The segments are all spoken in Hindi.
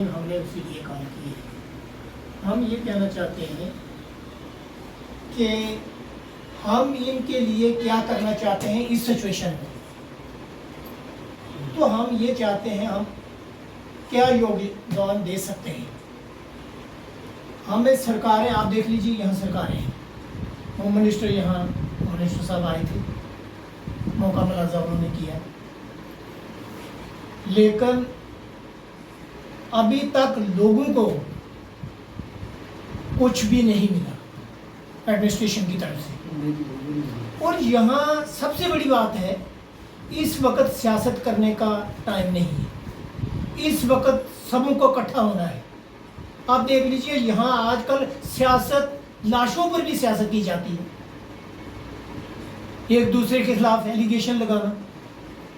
हमने उसी लिए काम किए हैं। हम ये कहना चाहते हैं कि हम इनके लिए क्या करना चाहते हैं इस सिचुएशन में। तो हम ये चाहते हैं हम क्या योगदान दे सकते हैं। हमें सरकारें, आप देख लीजिए यहाँ सरकारें हैं, होम मिनिस्टर यहाँ मिनिस्टर साहब आए थे, मौका मुलाजा उन्होंने किया, लेकिन अभी तक लोगों को कुछ भी नहीं मिला एडमिनिस्ट्रेशन की तरफ से। और यहाँ सबसे बड़ी बात है, इस वक्त सियासत करने का टाइम नहीं है, इस वक्त सबों को इकट्ठा होना है। आप देख लीजिए यहाँ आजकल सियासत, लाशों पर भी सियासत की जाती है, एक दूसरे के खिलाफ एलिगेशन लगाना।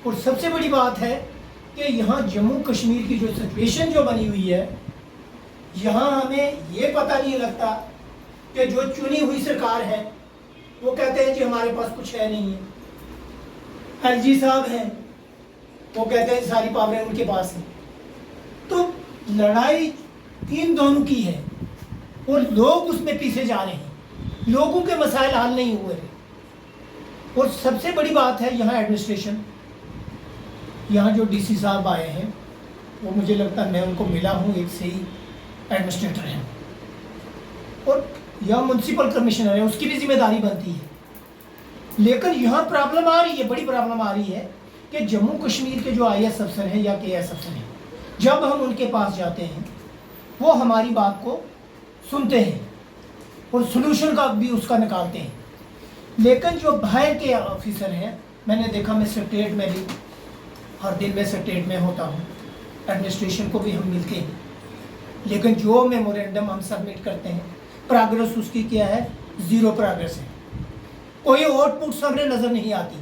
और सबसे बड़ी बात है कि यहाँ जम्मू कश्मीर की जो सिचुएशन जो बनी हुई है, यहाँ हमें ये पता नहीं लगता कि जो चुनी हुई सरकार है वो कहते हैं कि हमारे पास कुछ है नहीं है। एलजी साहब हैं, वो कहते हैं सारी पावरें उनके पास हैं। तो लड़ाई इन दोनों की है और लोग उसमें पीछे जा रहे हैं, लोगों के मसाइल हल नहीं हुए। और सबसे बड़ी बात है यहाँ एडमिनिस्ट्रेशन, यहाँ जो डीसी साहब आए हैं वो मुझे लगता है, मैं उनको मिला हूँ, एक सही एडमिनिस्ट्रेटर हैं। और यहाँ म्यूनसिपल कमिश्नर है, उसकी भी जिम्मेदारी बनती है। लेकिन यहाँ प्रॉब्लम आ रही है, बड़ी प्रॉब्लम आ रही है कि जम्मू कश्मीर के जो IAS अफसर हैं या KS अफसर हैं, जब हम उनके पास जाते हैं वो हमारी बात को सुनते हैं और सोल्यूशन का भी उसका निकालते हैं। लेकिन जो बाहर के ऑफिसर हैं, मैंने देखा, मैं सेक्रेटरीट में भी हर दिन मैं सेक्रेटरीट में होता हूँ, एडमिनिस्ट्रेशन को भी हम मिलते हैं, लेकिन जो मेमोरेंडम हम सबमिट करते हैं प्रोग्रेस उसकी क्या है, ज़ीरो प्रोग्रेस है, कोई आउटपुट सामने नज़र नहीं आती।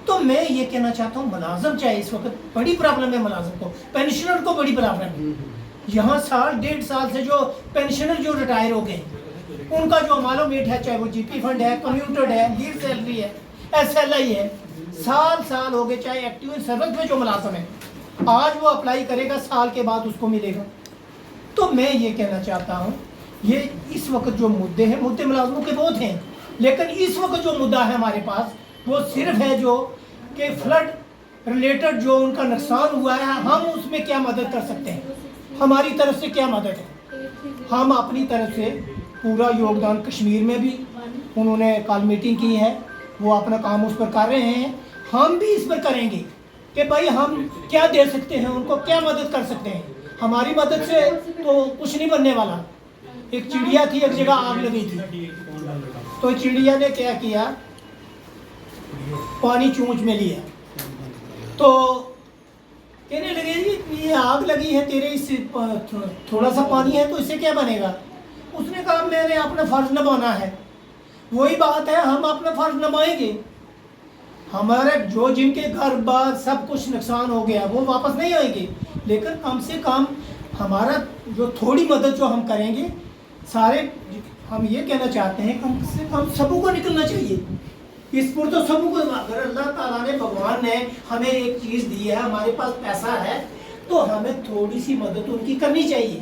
तो मैं ये कहना चाहता हूँ, मुलाजम चाहे इस वक्त बड़ी प्रॉब्लम है, मुलाजम को, पेंशनर को बड़ी प्रॉब्लम है। यहाँ साल डेढ़ साल से जो पेंशनर जो रिटायर हो गए, उनका जो मालूमेट है, चाहे वो GP फंड है, कम्यूटेड है, लीव सैलरी है, SLI है, साल हो गए, चाहे एक्टिव सर्विस में जो मुलाजम है, आज वो अप्लाई करेगा, साल के बाद उसको मिलेगा। तो मैं ये कहना चाहता हूँ, ये इस वक्त जो मुद्दे हैं, मुद्दे मुलाजमों के बहुत हैं, लेकिन इस वक्त जो मुद्दा है हमारे पास वो सिर्फ है जो कि फ्लड रिलेटेड जो उनका नुकसान हुआ है, हम उसमें क्या मदद कर सकते हैं, हमारी तरफ से क्या मदद है। हम अपनी तरफ से पूरा योगदान, कश्मीर में भी उन्होंने कल मीटिंग की है, वो अपना काम उस पर कर रहे हैं, हम भी इस पर करेंगे कि भाई हम क्या दे सकते हैं, उनको क्या मदद कर सकते हैं। हमारी मदद से तो कुछ नहीं बनने वाला। एक चिड़िया थी, एक जगह आग लगी थी, तो चिड़िया ने क्या किया, पानी चूंच में लिया, तो कहने लगे जी ये आग लगी है, तेरे इस थोड़ा सा पानी है तो इससे क्या बनेगा। उसने कहा मैंने अपना फर्ज निभाना है। वही बात है, हम अपना फर्ज निभाएंगे। हमारे जो जिनके घर बार सब कुछ नुकसान हो गया वो वापस नहीं आएंगे, लेकिन कम से कम हमारा जो थोड़ी मदद जो हम करेंगे, सारे हम ये कहना चाहते हैं कम से कम सबों को निकलना चाहिए इस पर। तो सबों को, अगर अल्लाह ताला ने, भगवान ने हमें एक चीज़ दी है, हमारे पास पैसा है, तो हमें थोड़ी सी मदद उनकी करनी चाहिए।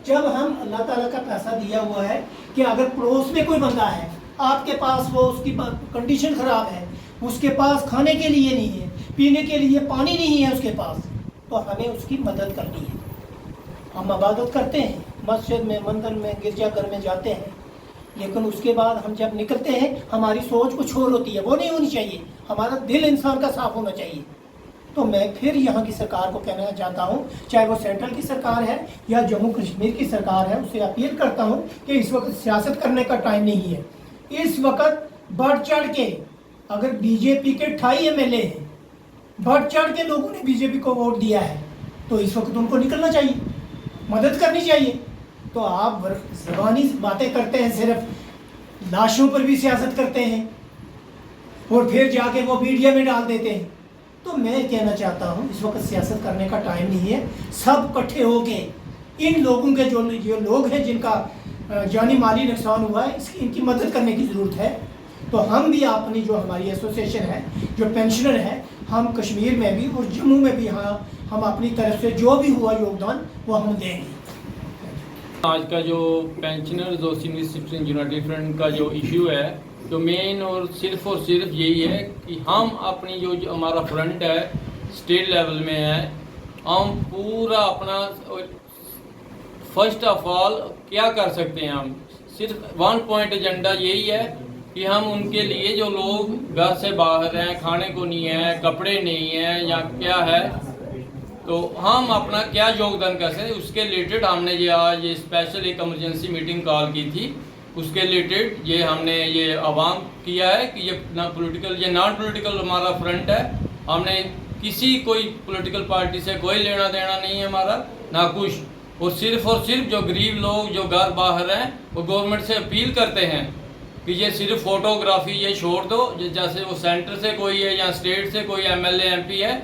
जब हम अल्लाह ताला का पैसा दिया हुआ है कि अगर पड़ोस में कोई बंदा है, आपके पास वो उसकी कंडीशन ख़राब है, उसके पास खाने के लिए नहीं है, पीने के लिए पानी नहीं है उसके पास, तो हमें उसकी मदद करनी है। हम इबादत करते हैं, मस्जिद में, मंदिर में, गिरजाघर में जाते हैं, लेकिन उसके बाद हम जब निकलते हैं हमारी सोच कुछ और होती है, वो नहीं होनी चाहिए। हमारा दिल इंसान का साफ होना चाहिए। तो मैं फिर यहाँ की सरकार को कहना चाहता हूँ, चाहे वो सेंट्रल की सरकार है या जम्मू कश्मीर की सरकार है, उससे अपील करता हूँ कि इस वक्त सियासत करने का टाइम नहीं है। इस वक्त बढ़ चढ़ के, अगर बीजेपी के 28 MLA हैं, बढ़ चढ़ के लोगों ने बीजेपी को वोट दिया है, तो इस वक्त उनको निकलना चाहिए, मदद करनी चाहिए। तो आप ज़बानी बातें करते हैं, सिर्फ लाशों पर भी सियासत करते हैं और फिर जाके वो मीडिया में डाल देते हैं। तो मैं कहना चाहता हूँ, इस वक्त सियासत करने का टाइम नहीं है। सब इकट्ठे होके इन लोगों के जो लोग हैं जिनका जानी माली नुकसान हुआ है, इनकी मदद करने की ज़रूरत है। तो हम भी अपनी जो हमारी एसोसिएशन है, जो पेंशनर है, हम कश्मीर में भी और जम्मू में भी यहाँ हम अपनी तरफ से जो भी हुआ योगदान वो हम देंगे। आज का जो पेंशनर्स और सीनियर सिटीजन यूनाइटेड फ्रंट का जो इशू है, जो मेन और सिर्फ यही है कि हम अपनी जो हमारा फ्रंट है स्टेट लेवल में है, हम पूरा अपना फर्स्ट ऑफ ऑल क्या कर सकते हैं, हम सिर्फ वन पॉइंट एजेंडा यही है कि हम उनके लिए जो लोग घर से बाहर हैं, खाने को नहीं है, कपड़े नहीं है या क्या है, तो हम अपना क्या योगदान कर सकते हैं उसके रिलेटेड हमने ये आज ये स्पेशल एक इमरजेंसी मीटिंग कॉल की थी। उसके रिलेटेड ये हमने ये आवाम किया है कि ये ना पॉलिटिकल ये नॉन पॉलिटिकल हमारा फ्रंट है, हमने किसी कोई पॉलिटिकल पार्टी से कोई लेना देना नहीं है हमारा ना कुछ, और सिर्फ जो गरीब लोग जो घर बाहर हैं वो गवर्नमेंट से अपील करते हैं कि ये सिर्फ फोटोग्राफी ये छोड़ दो, जैसे वो सेंटर से कोई है या स्टेट से कोई एमएलए एमपी है,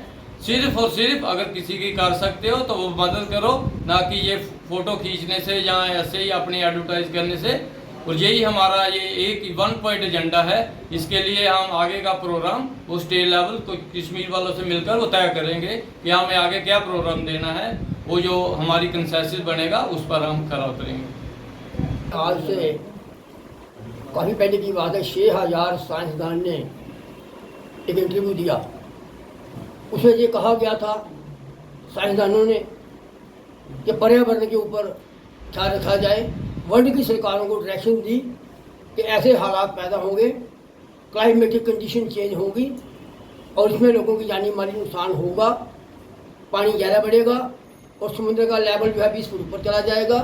सिर्फ अगर किसी की कर सकते हो तो वो मदद करो, ना कि ये फ़ोटो खींचने से या ऐसे ही अपनी एडवर्टाइज करने से। और यही हमारा ये एक वन पॉइंट एजेंडा है। इसके लिए हम आगे का प्रोग्राम वो स्टेट लेवल को कश्मीर वालों से मिलकर वो तय करेंगे कि हमें आगे क्या प्रोग्राम देना है, वो जो हमारी कंसेंसस बनेगा उस पर हम खरा उतरेंगे। आज से काफ़ी पहले की बात है, 6000 साइंसदान ने एक इंटरव्यू दिया। उसमें ये कहा गया था साइंसदानों ने कि पर्यावरण के ऊपर ख्याल रखा जाए। वर्ल्ड की सरकारों को डायरेक्शन दी कि ऐसे हालात पैदा होंगे, क्लाइमेटिक कंडीशन चेंज होगी और इसमें लोगों की जानी माली नुकसान होगा, पानी ज़्यादा बढ़ेगा और समुद्र का लेवल जो है 20 फुट ऊपर चला जाएगा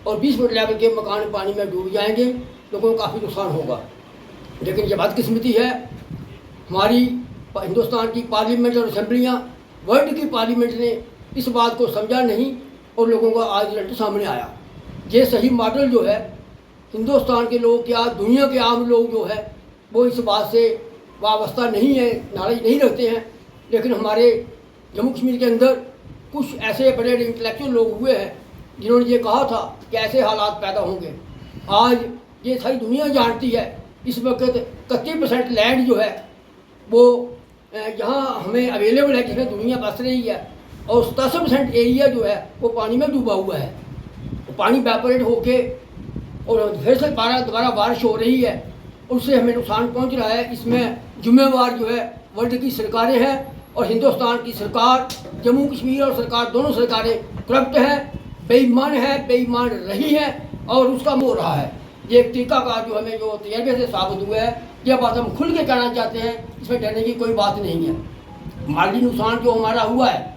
और 20 फुट लेवल के मकान पानी में डूब जाएंगे, लोगों को काफ़ी नुकसान होगा। लेकिन ये बदकिस्मती है, हमारी हिंदुस्तान की पार्लियामेंट और असम्बलियाँ, वर्ल्ड की पार्लियामेंट ने इस बात को समझा नहीं और लोगों का आज रिजल्ट सामने आया। ये सही मॉडल जो है हिंदुस्तान के लोग क्या दुनिया के आम लोग जो है वो इस बात से वाबस्ता नहीं है, नॉलेज नहीं रखते हैं। लेकिन हमारे जम्मू कश्मीर के अंदर कुछ ऐसे बड़े बड़े इंटेलेक्चुअल लोग हुए हैं जिन्होंने ये कहा था कि ऐसे हालात पैदा होंगे। आज ये सारी दुनिया जानती है, इस वक्त 31% लैंड जो है वो यहाँ हमें अवेलेबल है जिसमें दुनिया बस रही है और 87% एरिया जो है वो पानी में डूबा हुआ है। पानी वेपोरेट होके और फिर से दोबारा बारिश हो रही है, उससे हमें नुकसान पहुंच रहा है। इसमें जिम्मेवार जो है वर्ल्ड की सरकारें हैं और हिंदुस्तान की सरकार, जम्मू कश्मीर और सरकार दोनों सरकारें करप्ट हैं, बेईमान है, बेईमान रही है और उसका हो रहा है। ये एक तरीकाकार जो हमें जो तजर्बे से साबित हुआ है, यह बात हम खुल के कहना चाहते हैं, इसमें डरने की कोई बात नहीं है। माली नुकसान जो हमारा हुआ है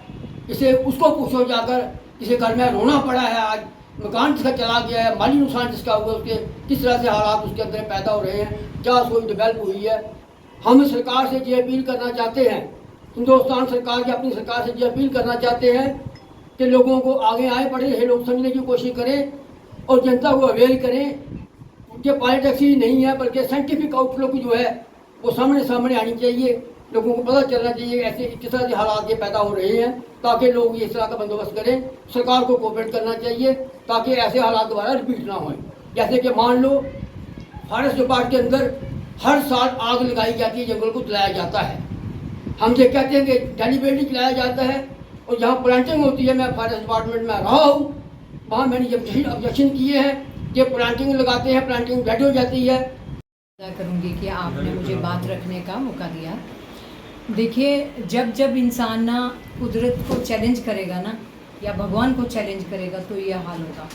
इसे उसको पूछो जाकर, जिसे घर में रोना पड़ा है, आज मकान जिसका चला गया है, माली नुकसान जिसका हुआ उसके किस तरह से हालात उसके अंदर पैदा हो रहे हैं, क्या उसको डेवलप हुई है। हम सरकार से ये अपील करना चाहते हैं, हिंदुस्तान सरकार की अपनी सरकार से ये अपील करना चाहते हैं कि लोगों को आगे आए, पढ़े लिखे लोग समझने की कोशिश करें और जनता को अवेयर करें। उनके पॉलिटिक्स ही नहीं है बल्कि साइंटिफिक आउटलुक जो है वो सामने आनी चाहिए। लोगों को पता चलना चाहिए ऐसे किस तरह के हालात ये पैदा हो रहे हैं, ताकि लोग इस तरह का बंदोबस्त करें। सरकार को कोऑपरेट करना चाहिए ताकि ऐसे हालात दोबारा रिपीट ना हों। जैसे कि मान लो फॉरेस्ट डिपार्टमेंट के अंदर हर साल आग लगाई जाती है, जंगल को जलाया जाता है। हम ये कहते हैं कि डेलीबरेटली जलाया जाता है और जहाँ प्लांटिंग होती है, मैं फॉरेस्ट डिपार्टमेंट में रहा हूँ, वहाँ मैंने जब ऑब्जेक्शन किए हैं कि प्लांटिंग लगाते हैं, प्लांटिंग डेड हो जाती है। करूँगी कि आपने मुझे बात रखने का मौका दिया। देखिए, जब इंसान ना कुदरत को चैलेंज करेगा ना या भगवान को चैलेंज करेगा तो ये हाल होगा।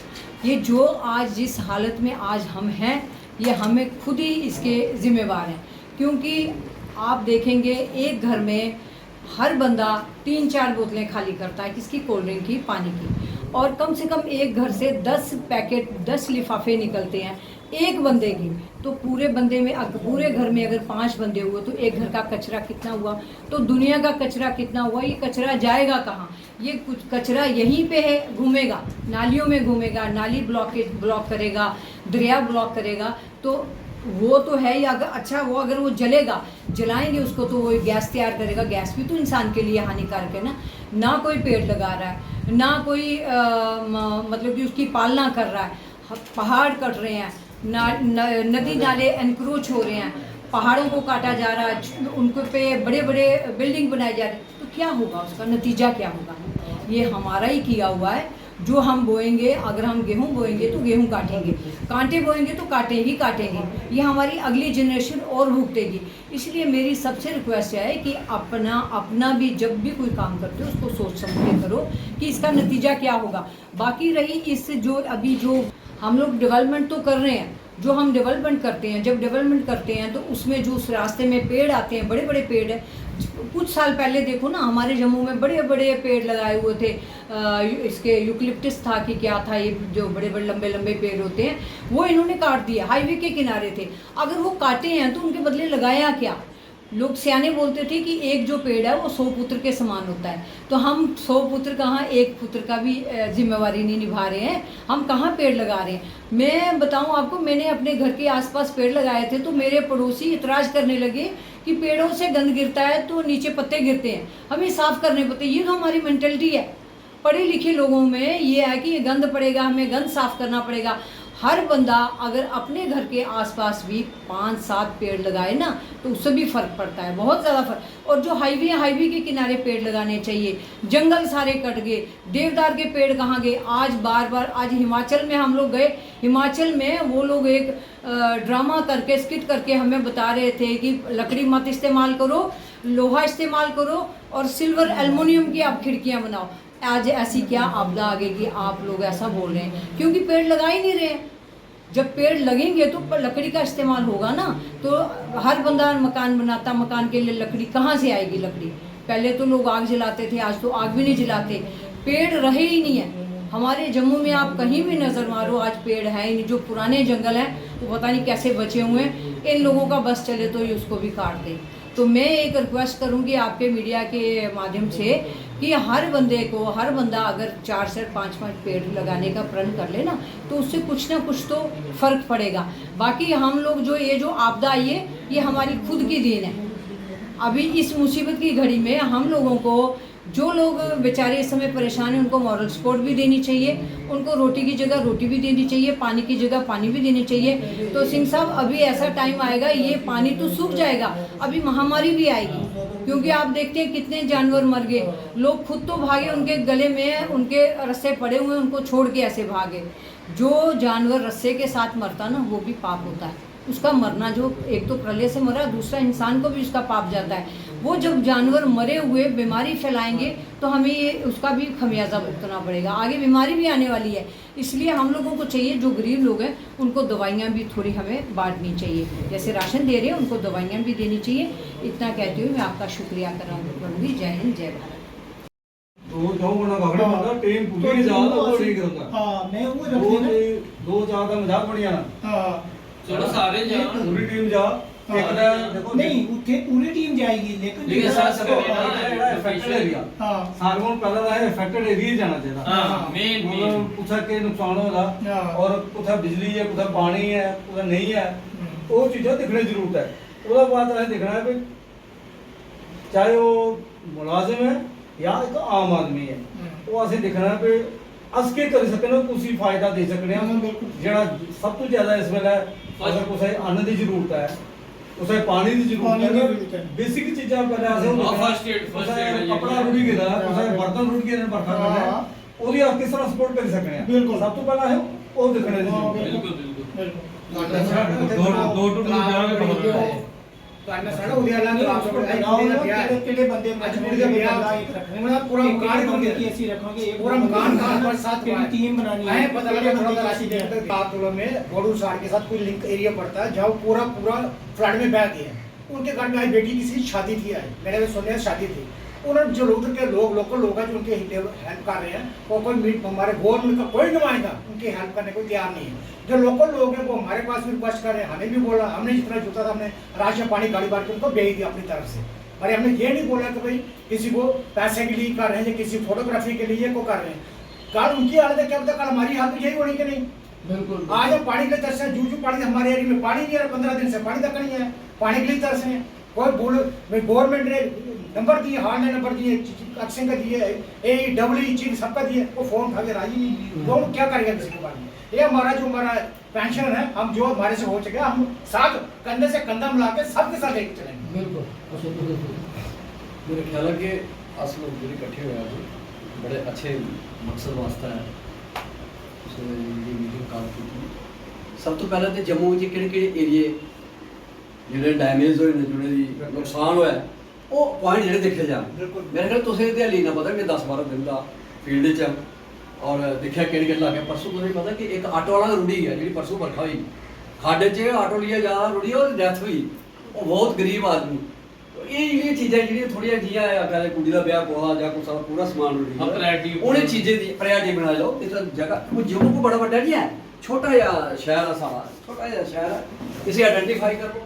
ये जो आज जिस हालत में आज हम हैं, ये हमें खुद ही इसके ज़िम्मेवार हैं। क्योंकि आप देखेंगे एक घर में हर बंदा 3-4 बोतलें खाली करता है, किसकी, कोल्ड ड्रिंक की, पानी की, और कम से कम एक घर से 10 पैकेट 10 लिफाफे निकलते हैं एक बंदे की। तो पूरे बंदे में पूरे घर में अगर 5 बंदे हुए तो एक घर का कचरा कितना हुआ, तो दुनिया का कचरा कितना हुआ। ये कचरा जाएगा कहाँ? ये कुछ कचरा यहीं पे है, घूमेगा, नालियों में घूमेगा, नाली ब्लॉक करेगा, दरिया ब्लॉक करेगा। तो वो तो है ही। अगर वो जलाएंगे उसको तो वो गैस तैयार करेगा। गैस भी तो इंसान के लिए हानिकारक है ना कोई पेड़ लगा रहा है, ना कोई मतलब कि उसकी पालना कर रहा है। पहाड़ कट रहे हैं, नदी नाले एनक्रोच हो रहे हैं, पहाड़ों को काटा जा रहा है, उनको पे बड़े बड़े बिल्डिंग बनाए जा रहे हैं। तो क्या होगा, उसका नतीजा क्या होगा? ये हमारा ही किया हुआ है। जो हम बोएंगे, अगर हम गेहूं बोएंगे तो गेहूं काटेंगे, कांटे बोएंगे तो कांटे ही काटेंगे। ये हमारी अगली जनरेशन और भुगतेगी। इसलिए मेरी सबसे रिक्वेस्ट है कि अपना भी जब भी कोई काम करते हो उसको सोच समझ के करो कि इसका नतीजा क्या होगा। बाकी रही इस जो अभी जो हम लोग डेवलपमेंट तो कर रहे हैं, जो हम डेवलपमेंट करते हैं, जब डेवलपमेंट करते हैं तो उसमें जो उस रास्ते में पेड़ आते हैं, बड़े बड़े पेड़ हैं। कुछ साल पहले देखो ना, हमारे जम्मू में बड़े बड़े पेड़ लगाए हुए थे। इसके यूकलिप्टस था कि क्या था, ये जो बड़े बड़े लंबे लंबे पेड़ होते हैं, वो इन्होंने काट दिया। हाईवे के किनारे थे। अगर वो काटे हैं तो उनके बदले लगाया क्या? लोग सियाने बोलते थे कि एक जो पेड़ है वो 100 पुत्र के समान होता है। तो हम 100 पुत्र कहाँ, एक पुत्र का भी जिम्मेवारी नहीं निभा रहे हैं। हम कहाँ पेड़ लगा रहे हैं? मैं बताऊं आपको, मैंने अपने घर के आसपास पेड़ लगाए थे तो मेरे पड़ोसी इतराज़ करने लगे कि पेड़ों से गंद गिरता है तो नीचे पत्ते गिरते हैं, हमें साफ़ करने पड़ते। ये तो हमारी मेंटलिटी है। पढ़े लिखे लोगों में ये है कि ये गंद पड़ेगा, हमें गंद साफ़ करना पड़ेगा। हर बंदा अगर अपने घर के आसपास भी 5-7 पेड़ लगाए ना तो उससे भी फ़र्क पड़ता है, बहुत ज़्यादा फ़र्क। और जो हाईवे के किनारे पेड़ लगाने चाहिए। जंगल सारे कट गए, देवदार के पेड़ कहाँ गए? आज हिमाचल में हम लोग गए। हिमाचल में वो लोग एक ड्रामा करके, स्किट करके हमें बता रहे थे कि लकड़ी मत इस्तेमाल करो, लोहा इस्तेमाल करो और सिल्वर एल्युमिनियम की आप खिड़कियाँ बनाओ। आज ऐसी क्या आपदा आ गई कि आप लोग ऐसा बोल रहे हैं? क्योंकि पेड़ लगा ही नहीं रहे हैं। जब पेड़ लगेंगे तो लकड़ी का इस्तेमाल होगा ना। तो हर बंदा मकान बनाता, मकान के लिए लकड़ी कहाँ से आएगी? लकड़ी पहले तो लोग आग जलाते थे, आज तो आग भी नहीं जलाते। पेड़ रहे ही नहीं है। हमारे जम्मू में आप कहीं भी नज़र मारो, आज पेड़ है ही नहीं। जो पुराने जंगल हैं वो पता नहीं कैसे बचे हुए हैं। इन लोगों का बस चले तो ये उसको भी काट दें। तो मैं एक रिक्वेस्ट करूंगी आपके मीडिया के माध्यम से कि हर बंदा अगर 4 से 5 पेड़ लगाने का प्रण कर ले ना तो उससे कुछ ना कुछ तो फ़र्क पड़ेगा। बाकी हम लोग जो आपदा आई है ये हमारी खुद की देन है। अभी इस मुसीबत की घड़ी में हम लोगों को, जो लोग बेचारे इस समय परेशान हैं, उनको मॉरल सपोर्ट भी देनी चाहिए। उनको रोटी की जगह रोटी भी देनी चाहिए, पानी की जगह पानी भी देनी चाहिए। तो सिंह साहब, अभी ऐसा टाइम आएगा, ये पानी तो सूख जाएगा, अभी महामारी भी आएगी। क्योंकि आप देखते हैं कितने जानवर मर गए। लोग खुद तो भागे, उनके गले में उनके रस्से पड़े हुए, उनको छोड़ के ऐसे भागे। जो जानवर रस्से के साथ मरता ना वो भी पाप होता है उसका मरना। जो एक तो प्रलय से मरा, दूसरा इंसान को भी उसका पाप जाता है। वो जब जानवर मरे हुए बीमारी फैलाएंगे तो हमें ये उसका भी खमियाजा भुगतना पड़ेगा। आगे बीमारी भी आने वाली है। इसलिए हम लोगों को चाहिए, जो गरीब लोग हैं उनको दवाइयाँ भी थोड़ी हमें बांटनी चाहिए। जैसे राशन दे रहे हैं उनको दवाइयाँ भी देनी चाहिए। इतना कहते हुए मैं आपका शुक्रिया करूँगी। जय हिंद, जय भारत। तो जाओ बना भागड़े बंदा टीम पूरी जा तो वो नहीं करता। हां, मैं वो रखने ना 2-4 का मजाक बढ़िया ना। हां, चलो सारे जा, पूरी टीम जा। एक ना देखो नहीं उठे पूरी टीम जाएगी, लेकिन साथ देखो अफेक्टेड एरिया। हां, सारगोन पहला है अफेक्टेड एरिया जाना चाहिए। हाँ, मेन कुछ के नुकसान होगा हाँ। और कुछ बिजली है, कुछ पानी है, कुछ नहीं है, वो चीज़ें दिखने की जरूरत है। उसके बाद है दिखना है कि चाहे वो मुलाजिम है या एक आम आदमी है, वो असें दिखना है कि अस के कर सकने कुछ ही फायदा दे सकने जेड़ा सब तो ज्यादा इस वेले अगर कुछ अन्न की जरूरत है, उसे पानी की जरूरत है, बेसिक चीज़ां पहले असें फर्स्ट एड कपड़ा रुड़ी गेदा, उसे बर्तन रुड़ गए बरखा करना है, ओदी आप किस तरह सपोर्ट कर सकने हैं? बिल्कुल। सब तो पहला है वो दिखने की जरूरत है। बिल्कुल दो टू जाएंगे तो सारा उद्याला तो आप सब कितने बंदे मजबूरी का बियाह एक रखने मतलब पूरा मकान बंदे की ऐसी रखोगे, एक पूरा मकान का पर साथ की टीम बनानी है। पता लगा थोड़ा बंदे राशि की देते बातुल में बोडू सार के साथ कोई लिंक एरिया पड़ता है जहाँ पूरा फ्लड में बह गया। उनके घर में आई बेटी किसी शादी थी, आई मेरे में सुनने शादी थी। उन्होंने जो उधर के लोकल लोग हैं जो उनके हेल्प कर रहे हैं, वो कोई मीट हमारे गवर्नमेंट का कोई नुमाइंदा उनकी हेल्प करने को तैयार नहीं है। जो लोकल लोग हैं वो हमारे पास भी रिक्वेस्ट कर रहे हैं, हमें भी बोला, हमने जितना जुटा था हमने राशन पानी गाड़ी बांट के उनको भेज दिया अपनी तरफ से। अरे हमने ये नहीं बोला कि भाई किसी को पैसे के लिए कर रहे हैं या किसी फोटोग्राफी के लिए को कर रहे हैं। कल उनकी हालत क्या पता, कल हमारी हालत यही होनी कि नहीं। बिल्कुल। आज हम पानी के लिए तरसे, जू पानी हमारे एरिया में पानी नहीं है, 15 दिन से पानी तक नहीं है, पानी के लिए तरसे हैं। कोई बोलो गवर्नमेंट ने नंबर दिए, हार्ड नंबर दिए, अक्सर का दिए, चीज सबका दिए, वो फोन उठा के राजी नहीं। तो क्या करेगा किसी के बारे में? ये हमारा जो पेंशन है, हम जो हमारे से हो सके हम साथ कंधे से कंधा मिला के सबके साथ लेके चलेंगे। बिल्कुल। मेरे ख्याल है कि अस लोग जो इकट्ठे हुए हैं बड़े अच्छे मकसद वास्ते है मीटिंग कॉल की। सब तो पहले तो जम्मू के किहड़े एरिए जिहड़े डैमेज होए ने जिहड़े नुकसान होया वो पॉइंट जिहड़े देखे जान। मेरे ख्याल तुसें ते हली ना पता कि 10-12 दिन का फील्ड च और देखा किहड़े लागे। परसों तुसें पता कि एक आटो वाला रुड़ी है जी परसों बरखा हुई खड्ड च आटो लिया जा रुड़ी और डेथ हुई। वो बहुत गरीब आदमी। ये चीज़ें जी थोड़िया जियां अगर कुड़ी का ब्याह पोहा या कुछ पूरा समान रुड़ी उन्हें चीज़ें की प्रायोरिटी बना लो। इस जगह वो जम्मू को बड़ा बड़ा नहीं है छोटा या शहर है सारा छोटा या शहर है। इसे आइडेंटिफाई करो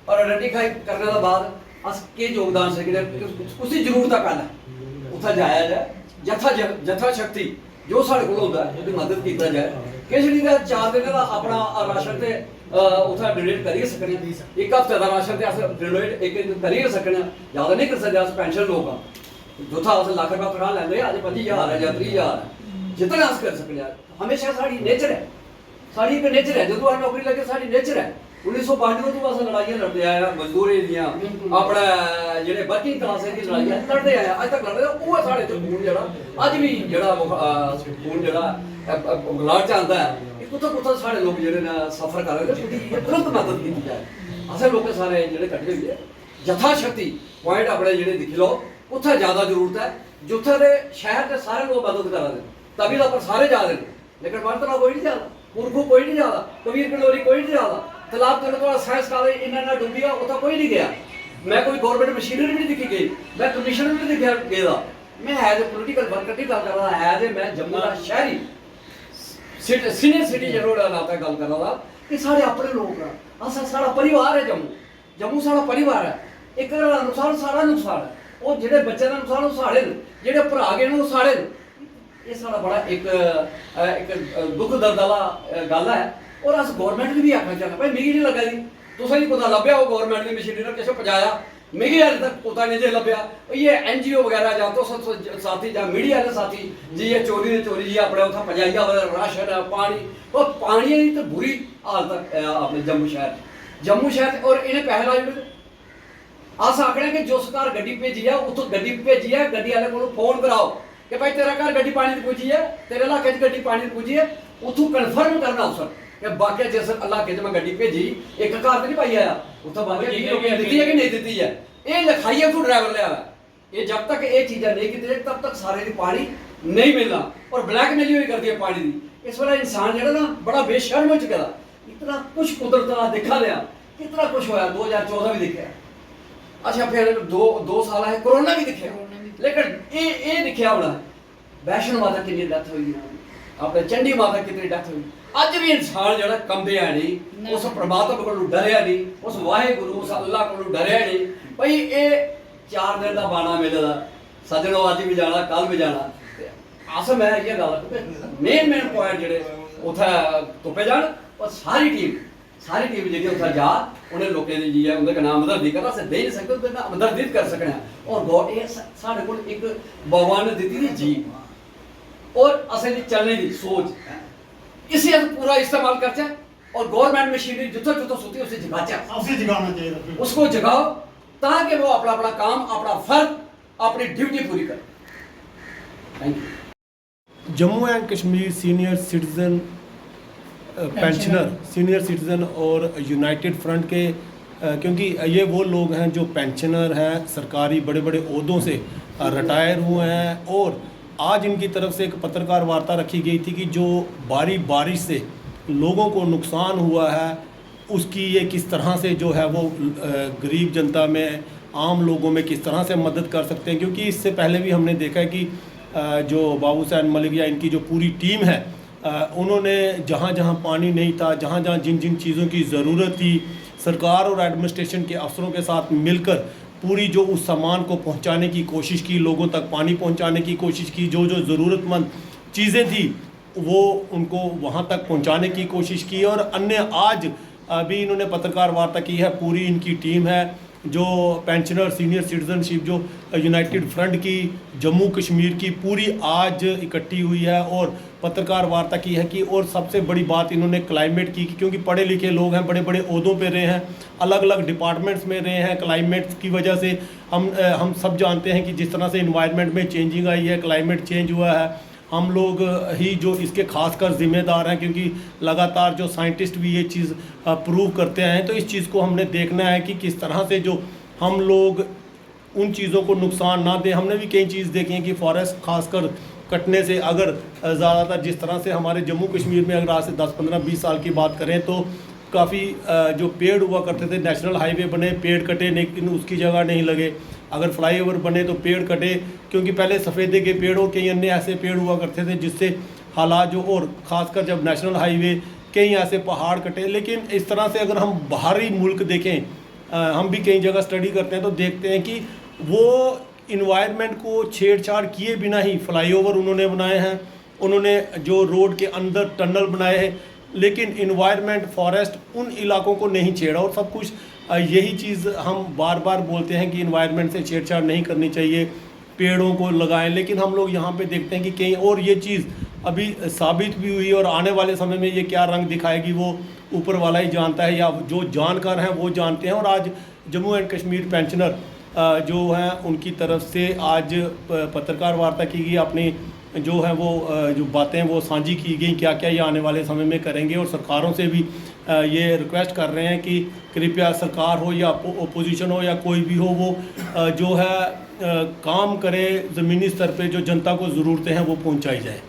और आइडेंटिफाई करने के बाद अस के योगदान से उसकी जरूरत पहले उत्थे जाया जाए जथा शक्ति जो साढ़े को होता है उसकी मदद की जाए। किस नहीं 4 दिन का अपना राशन से उत्थे डोनेट करिए सकने। एक हफ्ते का राशन से अस डोनेट एक करिए सकने ज़्यादा नहीं कर सकते। अस पेंशन लोग जोथा अस लाख रुपया तनख्वाह लैंदे अज 25,000 है या 30,000 है जितना अस कर सकने। हमेशा साड़ी नेचर है साड़ी एक नेचर है जो अस नौकरी लगे साड़ी नेचर है। 1952 तो अस लड़ाइयां लड़ते आए मजदूरी दियां अपने जेह्ड़े वर्किंग क्लास दी लड़ाइयां लड़ते आए अज तक लड़दे वो साढ़े च खून जेह्ड़ा अज भी जेह्ड़ा खून जेह्ड़ा ब्लड च आंदा है कुत्थै कुत्थै साढ़े लोग जेह्ड़े ने सफर कर रहे हैं तुरंत मदद की जाए। असें लोग सारे जेह्ड़े कट्ठे होइए यथा शक्ति पॉइंट अपने जेह्ड़े दिक्खी लो उत्थे ज़्यादा जरूरत है जित्थे दे शहर के सारे लोग मदद करा दे तभी तो पर सारे जा रहे हैं। लेकिन बरतना कोई नहीं जाता पुरखू कोई नहीं जाता कबीर कलोरी कोई नहीं जाता तलाब तक तो साइंस कॉलेज इन्ना डूबी गया उत्थे कोई नहीं गया। मैं कोई गवर्नमेंट मशीनरी भी नहीं दिखी गई मैं कमीशनर भी नहीं दिखा गेदा। मैं एज ए पोलिटिकल वर्कर नहीं गल कर रहा एज ए मैं जम्मू का शहरी सीनियर सिटीजन होने नाते गल कर रहा कि साढ़े अपने लोग हैं साढ़ा परिवार है जम्मू साढ़ा परिवार है। एक नुकसान सारा नुकसान है वो जेह्ड़े बच्चे का नुकसान वो साढ़े जेह्ड़े भरा गए वो साढ़े ये साढ़ा बड़ा एक दुख दर्द वाला गल है। और अस गौरमेंट भी आखना चाहते भाई मिगी नहीं लगा जी तुसें नहीं पता लभ्या वो गौरमेंट की मशीनरी ने किश पजाया मिगी हाले तक पता नहीं जे लभ्या। ये NGO वगैरह जां तो साथी जां मीडिया वाले साथी जी ये चोरी ने चोरी जी अपने उत्थे पजाइया राशन पानी और पानी की तो बुरी हालत अपने जम्मू शहर और इन्हें पैसे लाई अस आखने कि जो सरकार गड्डी भेजी है उत्थों गड्डी भेजी है गड्डी वाले को फोन कराओ कि भाई तेरा घर गड्डी पानी दी पुज्जी है तेरे इलाके च गड्डी पानी दी पुज्जी है उत्थों कन्फर्म करना अफसर कि बाकी जिस इलाके च मैं गड्डी भेजी एक घर तो नहीं पाई आया उत्थों बाकी दी है कि नहीं दी है ये लिखाई है तू ड्राइवर लिया ये जब तक ये चीज़ें नहीं की तब तक सारे की पानी नहीं मिलना और ब्लैकमेल भी करती है पानी की। इस वेले इंसान जो ना बड़ा बेशर्म हो चुका इतना कुछ कुदरत का दिखा लिया कितना कुछ होया 2014 भी दिखा अच्छा फिर दो साल है कोरोना भी दिखे लेकिन ये दिखा होना वैष्णो माता कितनी डेथ हुई अपने चंडी माता कितनी डेथ हुई। अज भी इंसान जो कंबिया नहीं उस परमात्मा को डरिया नहीं उस वाहेगुरु उस अल्लाह को डरिया नहीं भाई ये 4 दिन का बाना मेले का सजनों अज भी जाना कल भी जाना अस मैं ये गल मेन पॉइंट जेह्ड़े उत्थे तुप्पे जान और सारी टीम जी उत्थे जा उन्हें लोगों की जी है उनके नाम हमदर्दी कर अस दे नहीं सकते हमदर्दी कर सकने और गॉड ये साढ़े को एक भगवान ने दी थी जी और असें चलने की सोच इसे अस पूरा इस्तेमाल करचे और गवर्नमेंट मशीनरी जिथों जिथों सुती उसे जगाना चाहिए उसको जगाओ ताकि वो अपना अपना काम अपना फर्ज अपनी ड्यूटी पूरी करे। Thank you. Jammu and Kashmir senior citizen pensioner senior citizen और यूनाइटेड फ्रंट के क्योंकि ये वो लोग हैं जो पेंशनर हैं सरकारी बड़े बड़े ओहदों से रिटायर हुए हैं और आज इनकी तरफ से एक पत्रकार वार्ता रखी गई थी कि जो बारिश से लोगों को नुकसान हुआ है उसकी ये किस तरह से जो है वो गरीब जनता में आम लोगों में किस तरह से मदद कर सकते हैं। क्योंकि इससे पहले भी हमने देखा है कि जो बाबू हुसैन मलिक या इनकी जो पूरी टीम है उन्होंने जहाँ जहाँ पानी नहीं था जहाँ जहाँ जिन जिन चीज़ों की ज़रूरत थी सरकार और एडमिनिस्ट्रेशन के अफसरों के साथ मिलकर पूरी जो उस सामान को पहुंचाने की कोशिश की लोगों तक पानी पहुंचाने की कोशिश की जो जो ज़रूरतमंद चीज़ें थी वो उनको वहां तक पहुंचाने की कोशिश की। और अन्य आज अभी इन्होंने पत्रकार वार्ता की है पूरी इनकी टीम है जो पेंशनर सीनियर सिटीजनशिप जो यूनाइटेड फ्रंट की जम्मू कश्मीर की पूरी आज इकट्ठी हुई है और पत्रकार वार्ता की है कि और सबसे बड़ी बात इन्होंने क्लाइमेट की, क्योंकि पढ़े लिखे लोग हैं, बड़े बड़े ओहदों पे रहे हैं, अलग अलग डिपार्टमेंट्स में रहे हैं। क्लाइमेट की वजह से हम सब जानते हैं कि जिस तरह से इन्वायरमेंट में चेंजिंग आई है, क्लाइमेट चेंज हुआ है, हम लोग ही जो इसके खासकर ज़िम्मेदार हैं, क्योंकि लगातार जो साइंटिस्ट भी ये चीज़ प्रूव करते हैं। तो इस चीज़ को हमने देखना है कि किस तरह से जो हम लोग उन चीज़ों को नुकसान ना दें। हमने भी कई चीज़ देखी हैं कि फॉरेस्ट खासकर कटने से अगर ज़्यादातर जिस तरह से हमारे जम्मू कश्मीर में अगर आज से 10, 15, 20 साल की बात करें तो काफ़ी जो पेड़ हुआ करते थे, नेशनल हाईवे बने, पेड़ कटे लेकिन उसकी जगह नहीं लगे। अगर फ्लाईओवर बने तो पेड़ कटे, क्योंकि पहले सफ़ेदे के पेड़ और कई अन्य ऐसे पेड़ हुआ करते थे जिससे हालात जो, और ख़ासकर जब नेशनल हाईवे कई ऐसे पहाड़ कटे। लेकिन इस तरह से अगर हम बाहरी मुल्क देखें, हम भी कई जगह स्टडी करते हैं तो देखते हैं कि वो इन्वायरमेंट को छेड़छाड़ किए बिना ही फ्लाईओवर उन्होंने बनाए हैं, उन्होंने जो रोड के अंदर टनल बनाए हैं, लेकिन इन्वायरमेंट फॉरेस्ट उन इलाकों को नहीं छेड़ा। और सब कुछ यही चीज़ हम बार बार बोलते हैं कि इन्वायरमेंट से छेड़छाड़ नहीं करनी चाहिए, पेड़ों को लगाएं। लेकिन हम लोग यहाँ पे देखते हैं कि कहीं और ये चीज़ अभी साबित भी हुई, और आने वाले समय में ये क्या रंग दिखाएगी वो ऊपर वाला ही जानता है, या जो जानकार हैं वो जानते हैं। और आज जम्मू एंड कश्मीर पेंशनर जो हैं उनकी तरफ से आज पत्रकार वार्ता की गई, अपनी जो है वो जो बातें वो साझी की गई, क्या क्या ये आने वाले समय में करेंगे। और सरकारों से भी ये रिक्वेस्ट कर रहे हैं कि कृपया सरकार हो या ओपोजिशन हो या कोई भी हो, वो जो है काम करे, ज़मीनी स्तर पे जो जनता को ज़रूरतें हैं वो पहुंचाई जाए।